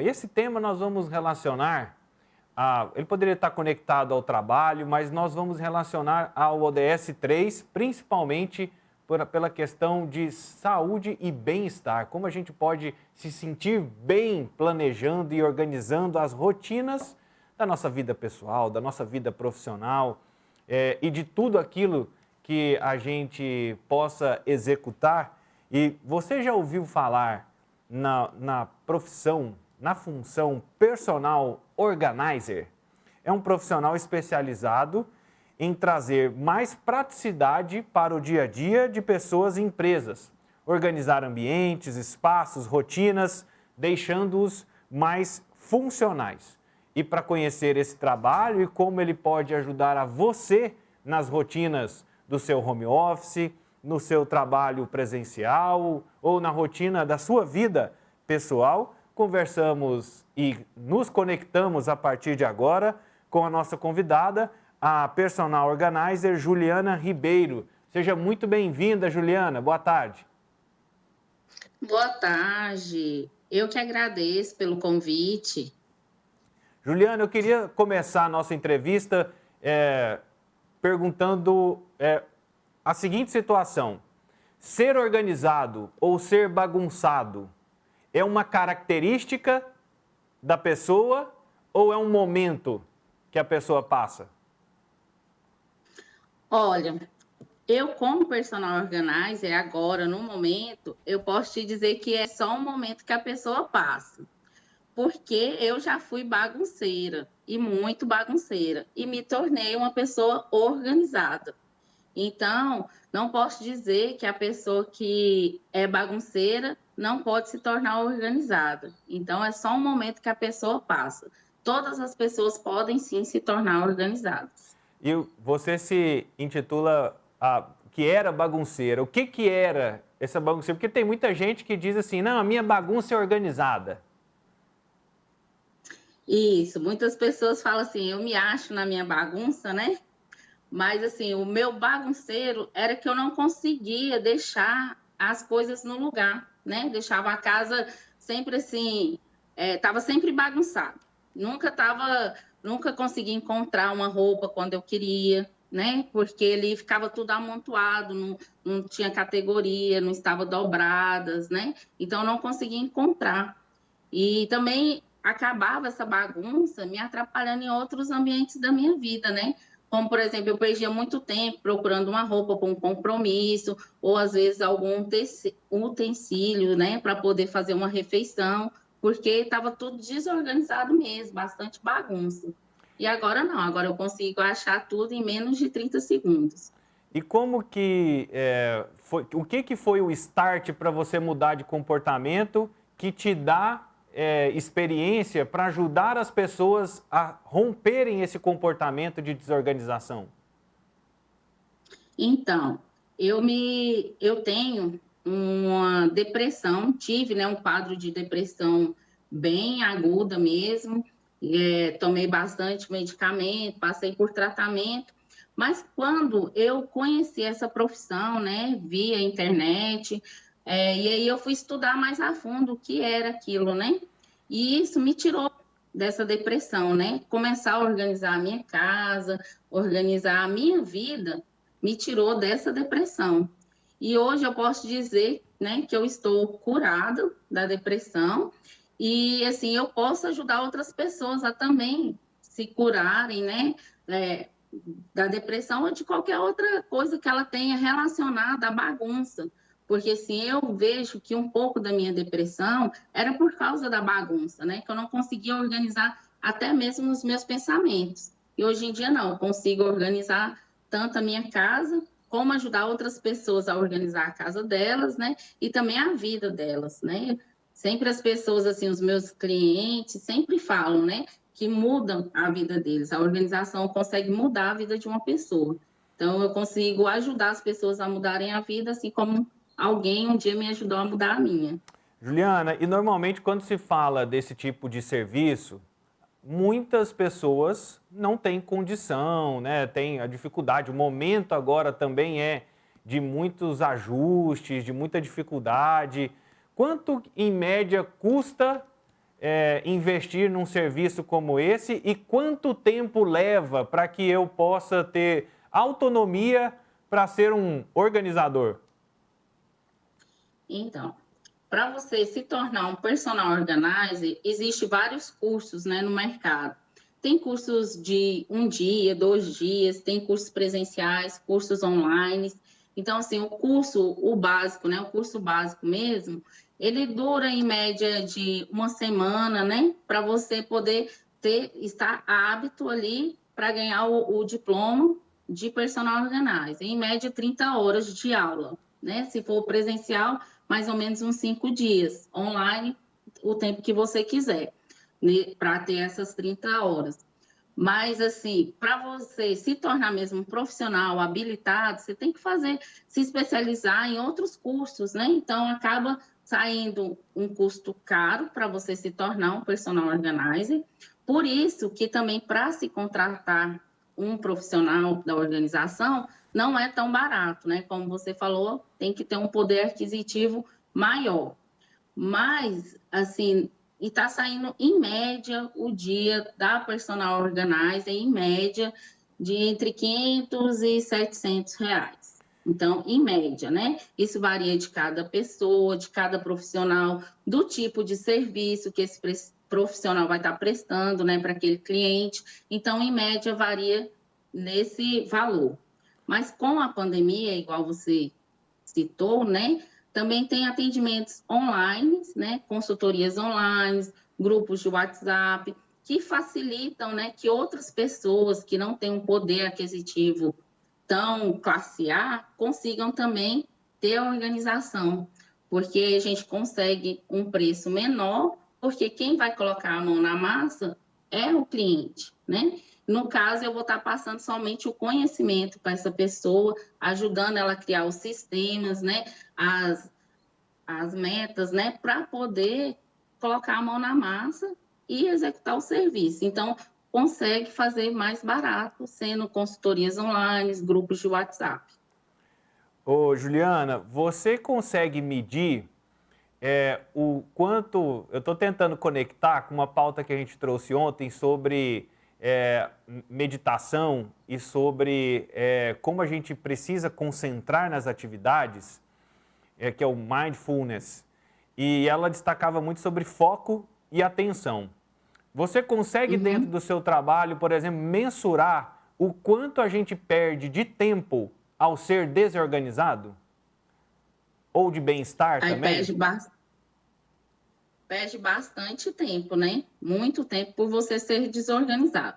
Esse tema nós vamos relacionar, ele poderia estar conectado ao trabalho, mas nós vamos relacionar ao ODS 3, principalmente pela questão de saúde e bem-estar. Como a gente pode se sentir bem planejando e organizando as rotinas da nossa vida pessoal, da nossa vida profissional e de tudo aquilo que a gente possa executar. E você já ouviu falar na profissão, na função personal organizer? É um profissional especializado em trazer mais praticidade para o dia a dia de pessoas e empresas, organizar ambientes, espaços, rotinas, deixando-os mais funcionais. E para conhecer esse trabalho e como ele pode ajudar a você nas rotinas do seu home office, no seu trabalho presencial ou na rotina da sua vida pessoal, conversamos e nos conectamos a partir de agora com a nossa convidada, a Personal Organizer Juliana Ribeiro. Seja muito bem-vinda, Juliana. Boa tarde. Boa tarde. Eu que agradeço pelo convite. Juliana, eu queria começar a nossa entrevista perguntando a seguinte situação: ser organizado ou ser bagunçado é uma característica da pessoa ou é um momento que a pessoa passa? Olha, eu como personal organizer, agora, no momento, eu posso te dizer que é só um momento que a pessoa passa. Porque eu já fui bagunceira, e muito bagunceira, e me tornei uma pessoa organizada. Então, não posso dizer que a pessoa que é bagunceira não pode se tornar organizada. Então, é só um momento que a pessoa passa. Todas as pessoas podem, sim, se tornar organizadas. E você se intitula que era bagunceira. O que era essa bagunceira? Porque tem muita gente que diz assim, não, a minha bagunça é organizada. Isso, muitas pessoas falam assim, eu me acho na minha bagunça, né? Mas, assim, o meu bagunceiro era que eu não conseguia deixar as coisas no lugar, né? Deixava a casa sempre assim, estava sempre bagunçada. Nunca conseguia encontrar uma roupa quando eu queria, né? Porque ele ficava tudo amontoado, não tinha categoria, não estava dobradas, né? Então, eu não conseguia encontrar. E também acabava essa bagunça me atrapalhando em outros ambientes da minha vida, né? Como, por exemplo, eu perdia muito tempo procurando uma roupa para um compromisso, ou às vezes algum utensílio, né, para poder fazer uma refeição, porque estava tudo desorganizado mesmo, bastante bagunça. E agora não, agora eu consigo achar tudo em menos de 30 segundos. E como que foi, o que foi o start para você mudar de comportamento que te dá experiência para ajudar as pessoas a romperem esse comportamento de desorganização? Então, eu tenho uma depressão, tive, né, um quadro de depressão bem aguda mesmo, tomei bastante medicamento, passei por tratamento, mas quando eu conheci essa profissão, né, via internet, e aí eu fui estudar mais a fundo o que era aquilo, né? E isso me tirou dessa depressão, né? Começar a organizar a minha casa, organizar a minha vida, me tirou dessa depressão. E hoje eu posso dizer, né, que eu estou curada da depressão e, assim, eu posso ajudar outras pessoas a também se curarem, né, da depressão ou de qualquer outra coisa que ela tenha relacionada à bagunça. Porque, assim, eu vejo que um pouco da minha depressão era por causa da bagunça, né, que eu não conseguia organizar até mesmo os meus pensamentos. E hoje em dia, não, eu consigo organizar tanto a minha casa, como ajudar outras pessoas a organizar a casa delas, né? E também a vida delas, né? Sempre as pessoas, assim, os meus clientes sempre falam, né? Que mudam a vida deles. A organização consegue mudar a vida de uma pessoa. Então, eu consigo ajudar as pessoas a mudarem a vida, assim como alguém um dia me ajudou a mudar a minha. Juliana, e normalmente quando se fala desse tipo de serviço, muitas pessoas não têm condição, né? Tem a dificuldade. O momento agora também é de muitos ajustes, de muita dificuldade. Quanto, em média, custa investir num serviço como esse e quanto tempo leva para que eu possa ter autonomia para ser um organizador? Então, para você se tornar um personal organizer, existe vários cursos, né, no mercado. Tem cursos de 1 dia, 2 dias, tem cursos presenciais, cursos online. Então, assim, o básico, né, o curso básico mesmo, ele dura em média de 1 semana, né, para você poder estar apto ali para ganhar o diploma de personal organizer. Em média, 30 horas de aula, né? Se for presencial, mais ou menos uns 5 dias. Online, o tempo que você quiser, né, para ter essas 30 horas. Mas, assim, para você se tornar mesmo um profissional habilitado, você tem que se especializar em outros cursos, né? Então, acaba saindo um custo caro para você se tornar um personal organizer. Por isso que também, para se contratar um profissional da organização, não é tão barato, né? Como você falou, tem que ter um poder aquisitivo maior. Mas, assim, e está saindo, em média, o dia da personal organizer, em média, de entre 500 e 700 reais. Então, em média, né? Isso varia de cada pessoa, de cada profissional, do tipo de serviço que esse profissional vai estar prestando, né, para aquele cliente. Então, em média, varia nesse valor. Mas com a pandemia, igual você citou, né, também tem atendimentos online, né, consultorias online, grupos de WhatsApp, que facilitam, né, que outras pessoas que não têm um poder aquisitivo tão classe A consigam também ter a organização, porque a gente consegue um preço menor, porque quem vai colocar a mão na massa é o cliente, né? No caso, eu vou estar passando somente o conhecimento para essa pessoa, ajudando ela a criar os sistemas, né? As metas, né? Para poder colocar a mão na massa e executar o serviço. Então, consegue fazer mais barato, sendo consultorias online, grupos de WhatsApp. Ô, Juliana, você consegue medir o quanto... Eu estou tentando conectar com uma pauta que a gente trouxe ontem sobre meditação e sobre como a gente precisa concentrar nas atividades, que é o mindfulness, e ela destacava muito sobre foco e atenção. Você consegue, dentro do seu trabalho, por exemplo, mensurar o quanto a gente perde de tempo ao ser desorganizado? Ou de bem-estar também? Perde bastante tempo, né? Muito tempo por você ser desorganizado.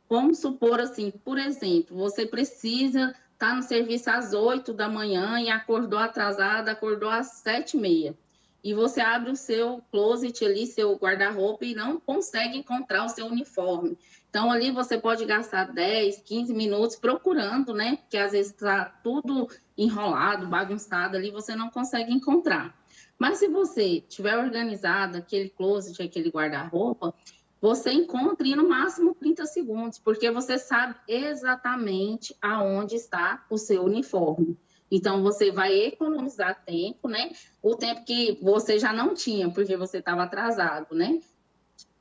Vamos supor assim, por exemplo, você precisa estar no serviço às 8 da manhã e acordou atrasada, acordou às 7h30. E você abre o seu closet ali, seu guarda-roupa e não consegue encontrar o seu uniforme. Então, ali você pode gastar 10, 15 minutos procurando, né? Porque às vezes está tudo enrolado, bagunçado ali, você não consegue encontrar. Mas se você tiver organizado aquele closet, aquele guarda-roupa, você encontra em no máximo 30 segundos, porque você sabe exatamente aonde está o seu uniforme. Então, você vai economizar tempo, né? O tempo que você já não tinha, porque você estava atrasado, né?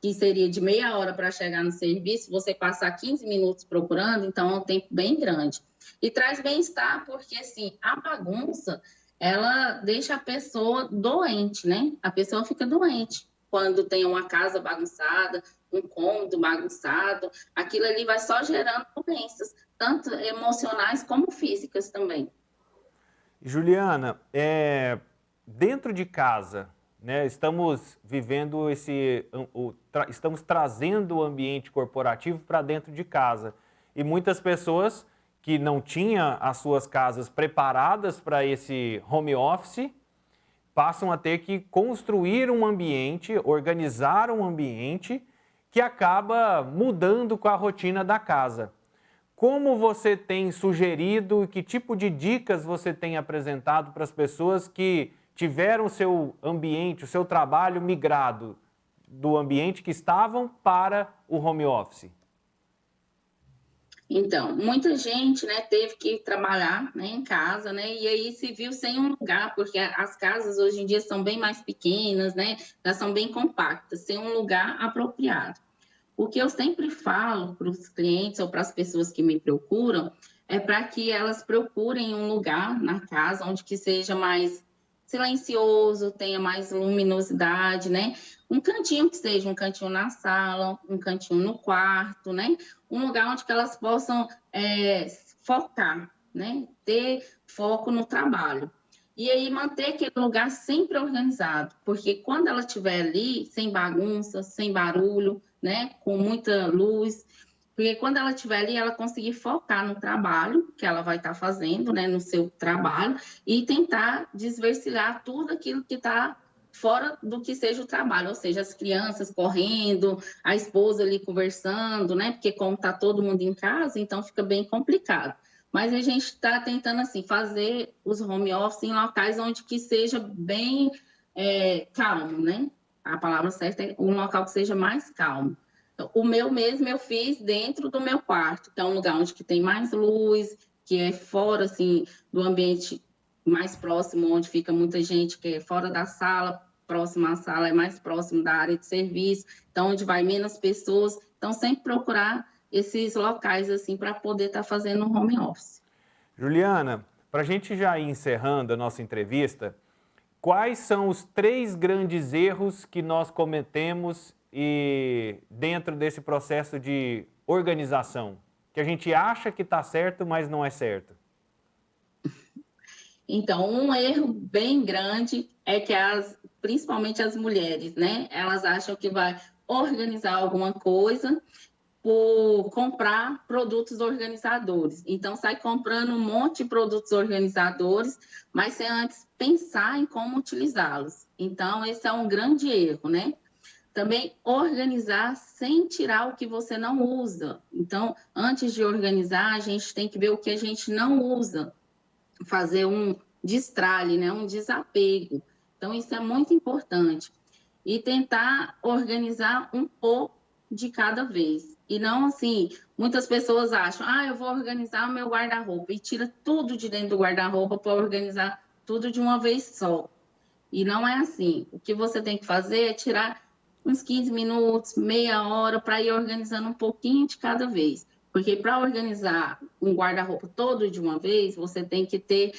Que seria de meia hora para chegar no serviço, você passar 15 minutos procurando, então é um tempo bem grande. E traz bem-estar, porque, assim, a bagunça, ela deixa a pessoa doente, né? A pessoa fica doente quando tem uma casa bagunçada, um cômodo bagunçado, aquilo ali vai só gerando doenças, tanto emocionais como físicas também. Juliana, dentro de casa, né, estamos vivendo estamos trazendo o ambiente corporativo para dentro de casa. E muitas pessoas que não tinham as suas casas preparadas para esse home office passam a ter que construir um ambiente, organizar um ambiente que acaba mudando com a rotina da casa. Como você tem sugerido e que tipo de dicas você tem apresentado para as pessoas que tiveram o seu ambiente, o seu trabalho migrado do ambiente que estavam para o home office? Então, muita gente, né, teve que trabalhar, né, em casa, né, e aí se viu sem um lugar, porque as casas hoje em dia são bem mais pequenas, né, elas são bem compactas, sem um lugar apropriado. O que eu sempre falo para os clientes ou para as pessoas que me procuram é para que elas procurem um lugar na casa onde que seja mais silencioso, tenha mais luminosidade, né? Um cantinho que seja um cantinho na sala, um cantinho no quarto, né? Um lugar onde que elas possam focar, né? Ter foco no trabalho. E aí manter aquele lugar sempre organizado, porque quando ela estiver ali, sem bagunça, sem barulho, né, com muita luz, porque quando ela estiver ali, ela conseguir focar no trabalho que ela vai estar fazendo, né, no seu trabalho, e tentar desvencilhar tudo aquilo que está fora do que seja o trabalho, ou seja, as crianças correndo, a esposa ali conversando, né, porque como está todo mundo em casa, então fica bem complicado. Mas a gente está tentando, assim, fazer os home office em locais onde que seja bem calmo, né? A palavra certa é um local que seja mais calmo. O meu mesmo eu fiz dentro do meu quarto, que é um lugar onde que tem mais luz, que é fora, assim, do ambiente mais próximo, onde fica muita gente, que é fora da sala, próximo à sala, é mais próximo da área de serviço, então onde vai menos pessoas. Então, sempre procurar esses locais, assim, para poder estar fazendo um home office. Juliana, para a gente já ir encerrando a nossa entrevista, quais são os 3 grandes erros que nós cometemos dentro desse processo de organização? Que a gente acha que está certo, mas não é certo. Então, um erro bem grande é que principalmente as mulheres, né? Elas acham que vai organizar alguma coisa por comprar produtos organizadores. Então, sai comprando um monte de produtos organizadores, mas sem antes pensar em como utilizá-los. Então, esse é um grande erro, né? Também organizar sem tirar o que você não usa. Então, antes de organizar, a gente tem que ver o que a gente não usa, fazer um destralhe, né? Um desapego. Então, isso é muito importante. E tentar organizar um pouco de cada vez. E não assim, muitas pessoas acham, eu vou organizar o meu guarda-roupa e tira tudo de dentro do guarda-roupa para organizar tudo de uma vez só. E não é assim. O que você tem que fazer é tirar uns 15 minutos, meia hora, para ir organizando um pouquinho de cada vez. Porque para organizar um guarda-roupa todo de uma vez, você tem que ter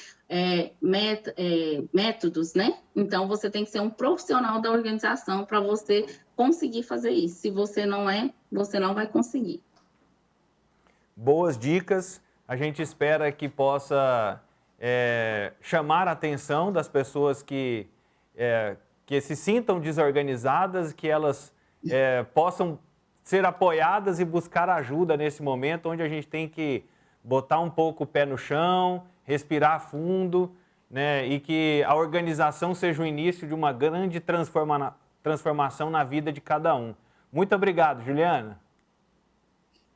métodos, né? Então, você tem que ser um profissional da organização para você conseguir fazer isso. Se você não você não vai conseguir. Boas dicas. A gente espera que possa chamar a atenção das pessoas que se sintam desorganizadas, que elas possam ser apoiadas e buscar ajuda nesse momento, onde a gente tem que botar um pouco o pé no chão, respirar fundo, né, e que a organização seja o início de uma grande transformação na vida de cada um. Muito obrigado, Juliana.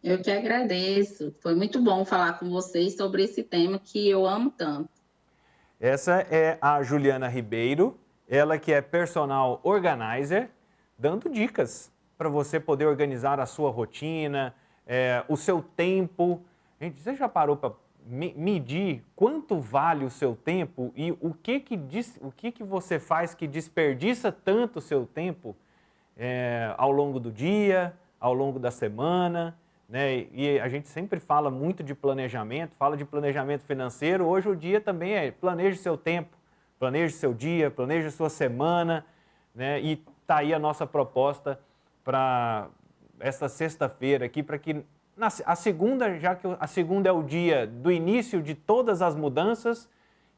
Eu que agradeço. Foi muito bom falar com vocês sobre esse tema que eu amo tanto. Essa é a Juliana Ribeiro, ela que é personal organizer, dando dicas para você poder organizar a sua rotina, o seu tempo. Gente, você já parou para medir quanto vale o seu tempo e o que você faz que desperdiça tanto o seu tempo ao longo do dia, ao longo da semana, né? E a gente sempre fala muito de planejamento, fala de planejamento financeiro. Hoje o dia também planeje seu tempo, planeje seu dia, planeje sua semana, né? E tá aí a nossa proposta para esta sexta-feira aqui, para que a segunda, já que a segunda é o dia do início de todas as mudanças,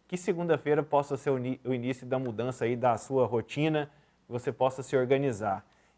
que segunda-feira possa ser o início da mudança aí da sua rotina, que você possa se organizar.